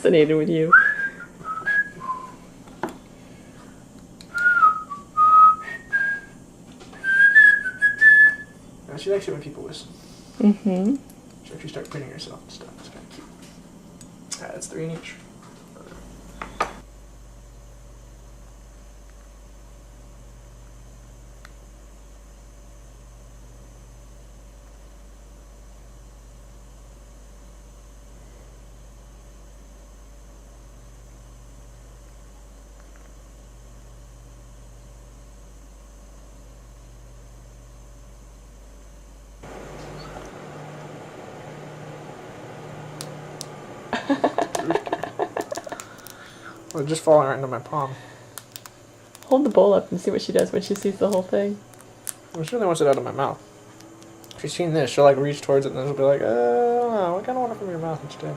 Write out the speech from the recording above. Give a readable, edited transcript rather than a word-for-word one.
fascinated with you. Yeah, she likes it when people listen. Mm-hmm. She actually starts pinning herself and stuff. It's kind of cute. Alright, that's 3 in each. Well, just falling right into my palm. Hold the bowl up and see what she does when she sees the whole thing. Well, she really wants it out of my mouth. If she's seen this, she'll like reach towards it and then she'll be like, I don't know, I kind of want it from your mouth instead.